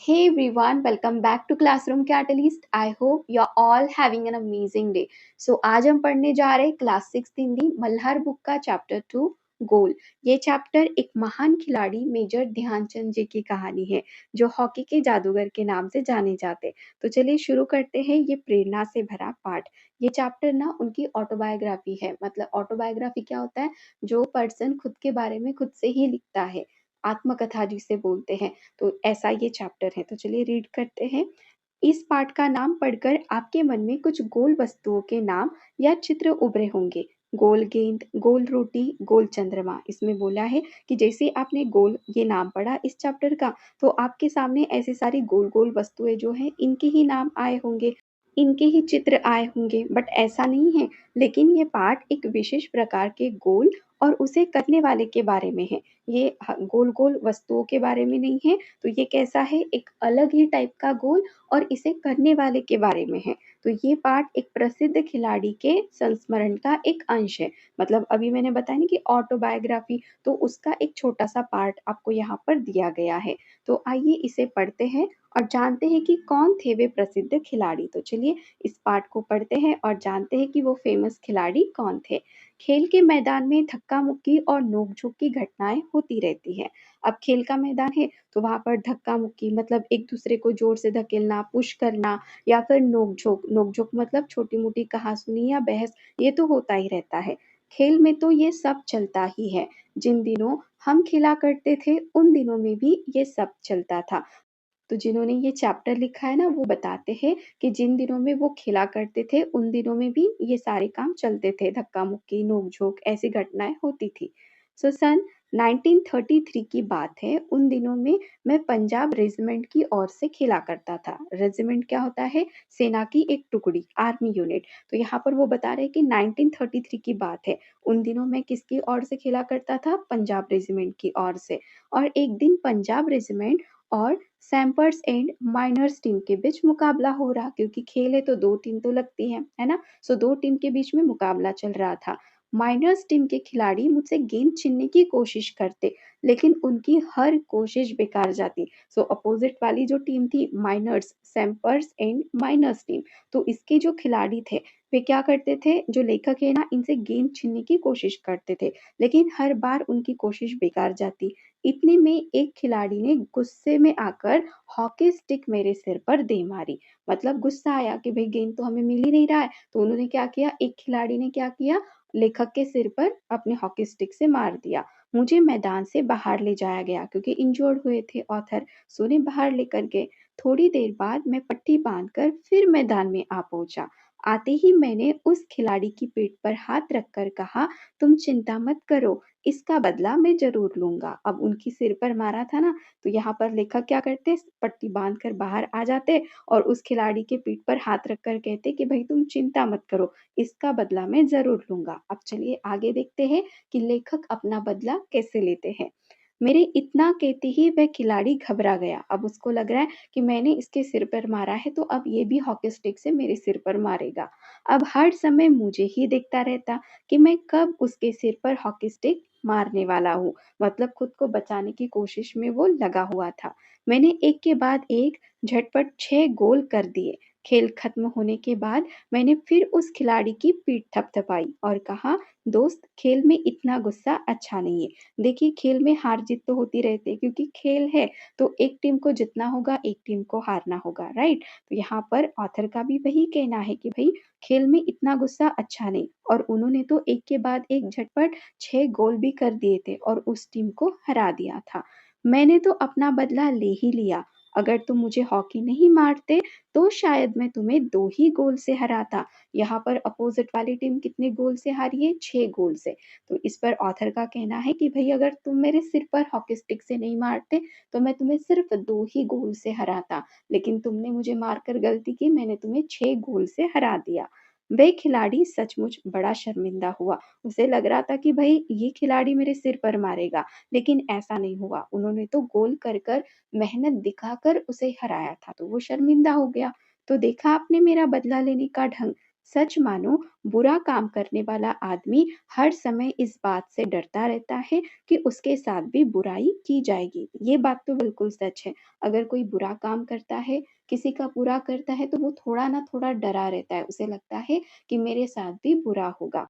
Hey everyone, welcome back to Classroom Catalyst. I hope you're all having an amazing day. So आज हम पढ़ने जा रहे हैं क्लास 6 हिंदी मल्हार बुक का चैप्टर 2 गोल। ये चैप्टर एक महान खिलाड़ी मेजर ध्यानचंद जी की कहानी है जो हॉकी के जादूगर के नाम से जाने जाते। तो चलिए शुरू करते हैं ये प्रेरणा से भरा पाठ। ये चैप्टर ना उनकी ऑटोबायोग्राफी है। मतलब ऑटोबायोग्राफी क्या होता है? जो पर्सन खुद के बारे में खुद से ही लिखता है, आत्मकथा जिसे बोलते हैं। तो ऐसा ये चैप्टर है। तो चलिए रीड करते हैं। इस पाठ का नाम पढ़कर आपके मन में कुछ गोल वस्तुओं के नाम या चित्र उभरे होंगे। गोल गेंद, गोल रोटी, गोल चंद्रमा। इसमें बोला है कि जैसे आपने गोल ये नाम पढ़ा इस चैप्टर का, तो आपके सामने ऐसी सारी गोल गोल वस्तुएं जो है इनके ही नाम आए होंगे, इनके ही चित्र आए होंगे। बट ऐसा नहीं है, लेकिन ये पाठ एक विशेष प्रकार के गोल और उसे करने वाले के बारे में है। ये गोल गोल वस्तुओं के बारे में नहीं है। तो ये कैसा है? एक अलग ही टाइप का गोल और इसे करने वाले के बारे में है। तो ये पाठ एक प्रसिद्ध खिलाड़ी के संस्मरण का एक अंश है। मतलब अभी मैंने बताया ना कि ऑटोबायोग्राफी, तो उसका एक छोटा सा पार्ट आपको यहाँ पर दिया गया है। तो आइए इसे पढ़ते हैं और जानते हैं कि कौन थे वे प्रसिद्ध खिलाड़ी। तो चलिए इस पाठ को पढ़ते हैं और जानते हैं कि वो फेमस खिलाड़ी कौन थे। खेल के मैदान में धक्का मुक्की और नोक-झोंक की घटनाएं होती रहती है। अब खेल का मैदान है तो वहां पर धक्का मुक्की मतलब एक दूसरे को जोर से धकेलना, पुश करना, या फिर नोक-झोंक। नोक-झोंक मतलब छोटी-मोटी कहासुनी या बहस, ये तो होता ही रहता है। खेल में तो ये सब चलता ही है। जिन दिनों हम खेला करते थे उन दिनों में भी ये सब चलता था। तो जिन्होंने ये चैप्टर लिखा है ना, वो बताते हैं कि जिन दिनों में वो खेला करते थे उन दिनों में भी ये सारे काम चलते थे, धक्का मुक्की, नोक-झोंक ऐसी घटनाएं होती थी। सन 1933 की बात है। उन दिनों में मैं पंजाब रेजिमेंट की ओर से खेला करता था। रेजिमेंट क्या होता है? सेना की एक टुकड़ी, आर्मी यूनिट। तो यहाँ पर वो बता रहे हैं कि 1933 की बात है। उन दिनों मैं किसकी ओर से खेला करता था? पंजाब रेजिमेंट की ओर से। और एक दिन पंजाब रेजिमेंट और सैम्पर्स एंड माइनर्स टीम के बीच मुकाबला हो रहा, क्योंकि खेल है तो दो टीम तो लगती है ना। सो दो टीम के बीच में मुकाबला चल रहा था। माइनर्स टीम के खिलाड़ी मुझसे गेंद छीनने की कोशिश करते, लेकिन उनकी हर कोशिश बेकार जाती। सो अपोजिट वाली जो टीम थी, माइनर्स, सैम्पर्स एंड माइनर्स टीम, तो इसके जो खिलाड़ी थे वे क्या करते थे? जो लेखक है ना, इनसे गेंद छीनने की कोशिश करते थे, लेकिन हर बार उनकी कोशिश बेकार जाती। इतने में एक खिलाड़ी ने गुस्से में आकर हॉकी स्टिक मेरे सिर पर दे मारी। मतलब गुस्सा आया कि भाई गेंद तो हमें मिल ही नहीं रहा है। तो उन्होंने क्या किया, एक खिलाड़ी ने क्या किया, लेखक के सिर पर अपने हॉकी स्टिक से मार दिया। मुझे मैदान से बाहर ले जाया गया क्योंकि इंजर्ड हुए थे ऑथर। सो उन्हें बाहर लेकर गए। थोड़ी देर बाद मैं पट्टी बांधकर फिर मैदान में आ पहुंचा। आते ही मैंने उस खिलाड़ी की पीठ पर हाथ रखकर कहा, तुम चिंता मत करो, इसका बदला मैं ज़रूर लूँगा। अब उनकी सिर पर मारा था ना, तो यहाँ पर लेखक क्या करते, पट्टी बाँध कर बाहर आ जाते और उस खिलाड़ी के पीठ पर हाथ रखकर कहते कि भई तुम चिंता मत करो, इसका बदला मैं ज़रूर लूँगा। अब चलिए आगे देखते हैं कि लेखक अपना बदला कैसे लेते हैं। मेरे इतना कहते ही वह खिलाड़ी घबरा गया। अब उसको लग रहा है कि मैंने इसके सिर पर मारा है तो अब ये भी हॉकी स्टिक से मेरे सिर पर मारेगा। अब हर समय मुझे ही देखता रहता कि मैं कब उसके सिर पर हॉकी स्टिक मारने वाला हूँ। मतलब खुद को बचाने की कोशिश में वो लगा हुआ था। मैंने एक के बाद एक झटपट 6 गोल कर दिए। खेल खत्म होने के बाद मैंने फिर उस खिलाड़ी की पीठ थपथपाई और कहा, दोस्त, खेल में इतना गुस्सा अच्छा नहीं है। देखिए, खेल में हार जीत तो होती रहती है क्योंकि खेल है, तो एक टीम को जीतना होगा, एक टीम को हारना होगा, राइट? तो यहाँ पर ऑथर का भी वही कहना है कि भई खेल में इतना गुस्सा अच्छा नहीं। और उन्होंने तो एक के बाद एक झटपट 6 गोल भी कर दिए थे और उस टीम को हरा दिया था। मैंने तो अपना बदला ले ही लिया। अगर तुम मुझे हॉकी नहीं मारते तो शायद मैं तुम्हें 2 ही गोल से हराता। यहाँ पर अपोजिट वाली टीम कितने गोल से हारी है? 6 गोल से। तो इस पर ऑथर का कहना है कि भई अगर तुम मेरे सिर पर हॉकी स्टिक से नहीं मारते तो मैं तुम्हें सिर्फ 2 ही गोल से हराता। लेकिन तुमने मुझे मारकर गलती की, मैंने तुम्हें 6 गोल से हरा दिया। वह खिलाड़ी सचमुच बड़ा शर्मिंदा हुआ। उसे लग रहा था कि भई ये खिलाड़ी मेरे सिर पर मारेगा, लेकिन ऐसा नहीं हुआ। उन्होंने तो गोल कर मेहनत दिखाकर उसे हराया था, तो वो शर्मिंदा हो गया। तो देखा आपने मेरा बदला लेने का ढंग। सच मानो, बुरा काम करने वाला आदमी हर समय इस बात से डरता रहता है कि उसके साथ भी बुराई की जाएगी। ये बात तो बिल्कुल सच है। अगर कोई बुरा काम करता है, किसी का बुरा करता है, तो वो थोड़ा ना थोड़ा डरा रहता है। उसे लगता है कि मेरे साथ भी बुरा होगा।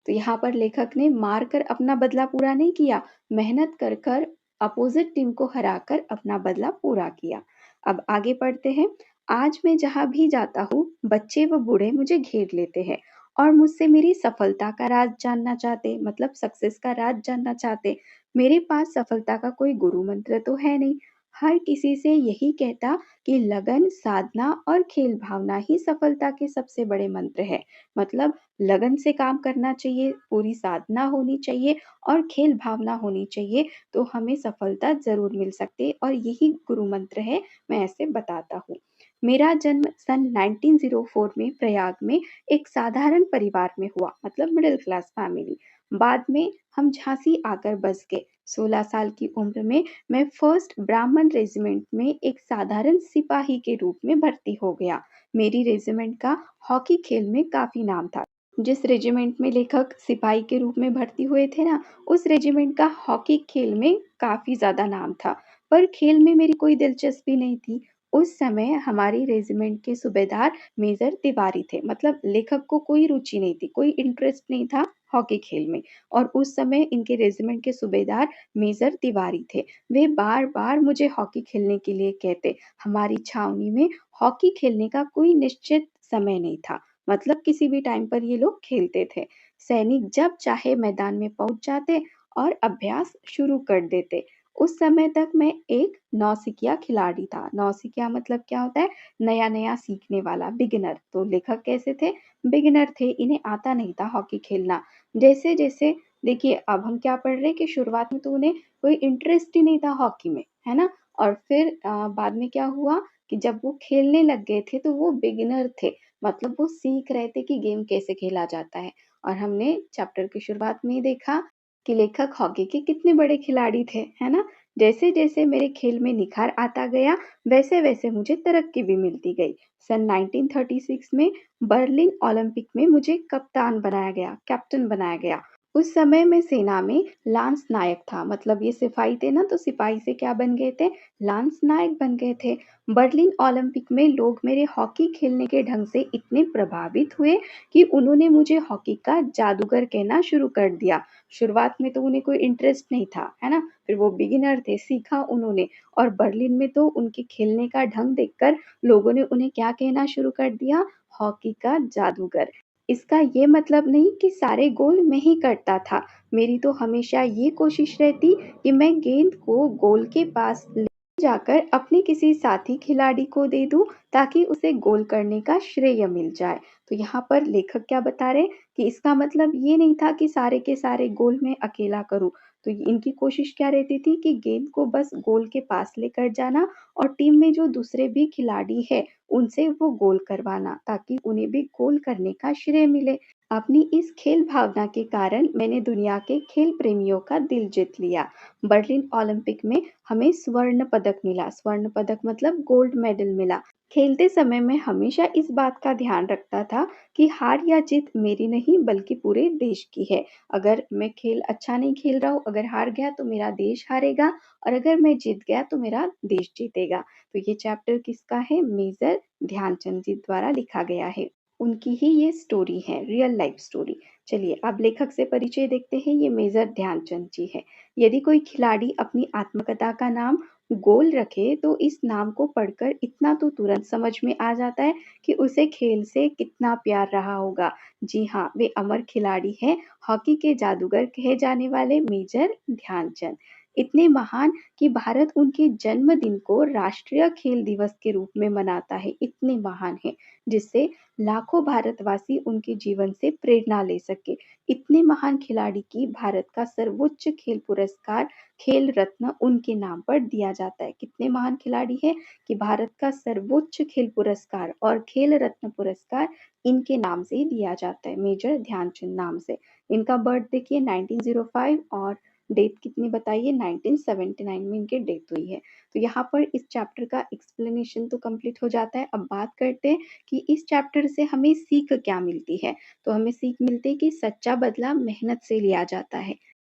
तो यहाँ पर लेखक ने मार कर अपना बदला पूरा नहीं किया, मेहनत कर कर अपोजिट टीम को हराकर अपना बदला पूरा किया। अब आगे पढ़ते हैं। आज मैं जहाँ भी जाता हूँ, बच्चे व बूढ़े मुझे घेर लेते हैं और मुझसे मेरी सफलता का राज जानना चाहते, मतलब सक्सेस का राज जानना चाहते। मेरे पास सफलता का कोई गुरु मंत्र तो है नहीं। हर किसी से यही कहता कि लगन, साधना और खेल भावना ही सफलता के सबसे बड़े मंत्र है। मतलब लगन से काम करना चाहिए, पूरी साधना होनी चाहिए और खेल भावना होनी चाहिए, तो हमें सफलता ज़रूर मिल सकती है और यही गुरु मंत्र है, मैं ऐसे बताता हूँ। मेरा जन्म सन 1904 में प्रयाग में एक साधारण परिवार में हुआ, मतलब मिडिल क्लास फैमिली। बाद में हम झांसी आकर बस गए। 16 साल की उम्र में मैं फर्स्ट ब्राह्मण रेजिमेंट में एक साधारण सिपाही के रूप में भर्ती हो गया। मेरी रेजिमेंट का हॉकी खेल में काफ़ी नाम था। जिस रेजिमेंट में लेखक सिपाही के रूप में भर्ती हुए थे ना, उस रेजिमेंट का हॉकी खेल में काफ़ी ज़्यादा नाम था, पर खेल में मेरी कोई दिलचस्पी नहीं थी। उस समय हमारी रेजिमेंट के सूबेदार मेजर तिवारी थे, मतलब लेखक को कोई रुचि नहीं थी, कोई इंटरेस्ट नहीं था हॉकी खेल में। और उस समय इनके रेजिमेंट के सूबेदार मेजर तिवारी थे। वे बार-बार मुझे हॉकी खेलने के लिए कहते। हमारी छावनी में हॉकी खेलने का कोई निश्चित समय नहीं था। मतलब किसी भी टाइम पर ये लोग खेलते थे। सैनिक जब चाहे मैदान में पहुंच जाते और अभ्यास शुरू कर देते। उस समय तक मैं एक नौसिखिया खिलाड़ी था। नौसिखिया मतलब क्या होता है? नया-नया सीखने वाला, बिगिनर। तो लेखक कैसे थे? बिगिनर थे, इन्हें आता नहीं था हॉकी खेलना। जैसे-जैसे देखिए, अब हम क्या पढ़ रहे हैं कि शुरुआत में तो उन्हें कोई इंटरेस्ट ही नहीं था हॉकी में, है ना? और फिर बाद में क्या हुआ कि जब वो खेलने लग गए थे तो वो बिगिनर थे। मतलब वो सीख रहे थे कि गेम कैसे खेला जाता है। और हमने चैप्टर की शुरुआत में ही देखा कि लेखक हॉकी के कितने बड़े खिलाड़ी थे, है ना? जैसे-जैसे मेरे खेल में निखार आता गया, वैसे-वैसे मुझे तरक्की भी मिलती गई। सन 1936 में बर्लिन ओलंपिक में मुझे कप्तान बनाया गया, कैप्टन बनाया गया। उस समय मैं सेना में लांस नायक था, मतलब ये सिपाही थे ना, तो सिपाही से क्या बन गए थे? लांस नायक बन गए थे। बर्लिन ओलंपिक में लोग मेरे हॉकी खेलने के ढंग से इतने प्रभावित हुए कि उन्होंने मुझे हॉकी का जादूगर कहना शुरू कर दिया। शुरुआत में तो उन्हें कोई इंटरेस्ट नहीं था, है ना? फिर वो बिगिनर थे, सीखा उन्होंने और बर्लिन में तो उनके खेलने का ढंग देखकर लोगों ने उन्हें क्या कहना शुरू कर दिया? हॉकी का जादूगर। इसका ये मतलब नहीं कि सारे गोल मैं ही करता था। मेरी तो हमेशा ये कोशिश रहती कि मैं गेंद को गोल के पास ले जाकर अपने किसी साथी खिलाड़ी को दे दूँ, ताकि उसे गोल करने का श्रेय मिल जाए। तो यहाँ पर लेखक क्या बता रहे हैं कि इसका मतलब ये नहीं था कि सारे के सारे गोल मैं अकेला करूँ। तो इनकी कोशिश क्या रहती थी कि गेंद को बस गोल के पास लेकर जाना और टीम में जो दूसरे भी खिलाड़ी हैं, उनसे वो गोल करवाना, ताकि उन्हें भी गोल करने का श्रेय मिले। अपनी इस खेल भावना के कारण मैंने दुनिया के खेल प्रेमियों का दिल जीत लिया। बर्लिन ओलंपिक में हमें स्वर्ण पदक मिला। स्वर्ण पदक मतलब गोल्ड मेडल मिला। खेलते समय मैं हमेशा इस बात का ध्यान रखता था कि हार या जीत मेरी नहीं बल्कि पूरे देश की है। अगर मैं खेल अच्छा नहीं खेल रहा हूँ, अगर हार गया तो मेरा देश हारेगा और अगर मैं जीत गया तो मेरा देश जीतेगा। तो ये चैप्टर किसका है? मेजर ध्यानचंद जी द्वारा लिखा गया है। उनकी ही ये स्टोरी है, रियल लाइफ स्टोरी। चलिए अब लेखक से परिचय देखते हैं। ये मेजर ध्यानचंद जी है। यदि कोई खिलाड़ी अपनी आत्मकथा का नाम गोल रखे तो इस नाम को पढ़कर इतना तो तुरंत समझ में आ जाता है कि उसे खेल से कितना प्यार रहा होगा। जी हाँ, वे अमर खिलाड़ी हैं, हॉकी के जादूगर कहे जाने वाले मेजर ध्यानचंद। इतने महान कि भारत उनके जन्मदिन को राष्ट्रीय खेल दिवस के रूप में मनाता है। इतने महान हैं, जिससे लाखों भारतवासी उनके जीवन से प्रेरणा ले सके। इतने महान खिलाड़ी की भारत का सर्वोच्च खेल पुरस्कार खेल रत्न उनके नाम पर दिया जाता है। कितने महान खिलाड़ी हैं कि भारत का सर्वोच्च खेल पुरस्कार और खेल रत्न पुरस्कार इनके नाम से ही दिया जाता है, मेजर ध्यानचंद नाम से। इनका बर्थ देखिए 1905 और डेथ कितनी बताइए, 1979 में इनकी डेथ हुई है। तो यहाँ पर इस चैप्टर का एक्सप्लेनेशन तो कंप्लीट हो जाता है। अब बात करते हैं कि इस चैप्टर से हमें सीख क्या मिलती है। तो हमें सीख मिलती है कि सच्चा बदला मेहनत से लिया जाता है।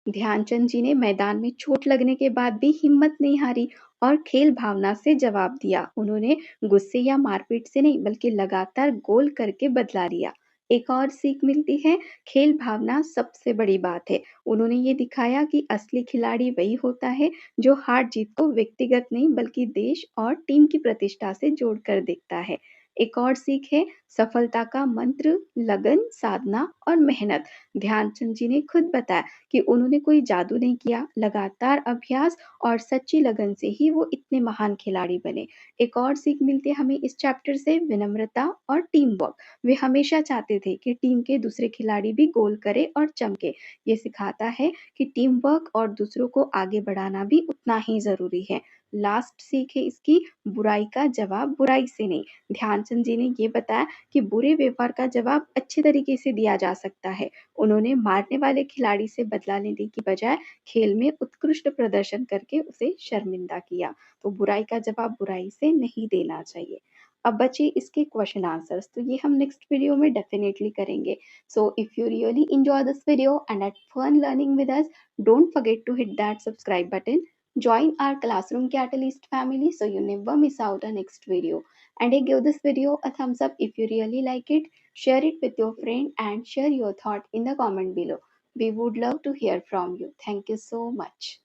ध्यानचंद जी ने मैदान में चोट लगने के बाद भी हिम्मत नहीं हारी और खेल भावना से जवाब दिया। उन्होंने गुस्से या मारपीट से नहीं बल्कि लगातार गोल करके बदला लिया। एक और सीख मिलती है, खेल भावना सबसे बड़ी बात है। उन्होंने ये दिखाया कि असली खिलाड़ी वही होता है जो हार जीत को व्यक्तिगत नहीं बल्कि देश और टीम की प्रतिष्ठा से जोड़कर देखता है। एक और सीख है, सफलता का मंत्र लगन, साधना और मेहनत। ध्यानचंद जी ने खुद बताया कि उन्होंने कोई जादू नहीं किया, लगातार अभ्यास और सच्ची लगन से ही वो इतने महान खिलाड़ी बने। एक और सीख मिलती है हमें इस चैप्टर से, विनम्रता और टीम वर्क। वे हमेशा चाहते थे कि टीम के दूसरे खिलाड़ी भी गोल करे और चमके। ये सिखाता है कि टीम वर्क और दूसरों को आगे बढ़ाना भी उतना ही जरूरी है। लास्ट सीख है इसकी, बुराई का जवाब बुराई से नहीं। ध्यानचंद जी ने ये बताया कि बुरे व्यवहार का जवाब अच्छे तरीके से दिया जा सकता है। उन्होंने मारने वाले खिलाड़ी से बदला लेने की बजाय खेल में उत्कृष्ट प्रदर्शन करके उसे शर्मिंदा किया। तो बुराई का जवाब बुराई से नहीं देना चाहिए। अब बचे इसके क्वेश्चन आंसर्स, तो ये हम नेक्स्ट वीडियो में डेफिनेटली करेंगे। So if you really enjoy this video and had fun learning with us, don't forget to hit that subscribe button. Join our Classroom Catalyst family so you never miss out on next video. And give this video a thumbs up if you really like it. Share it with your friend and share your thought in the comment below. We would love to hear from you. Thank you so much.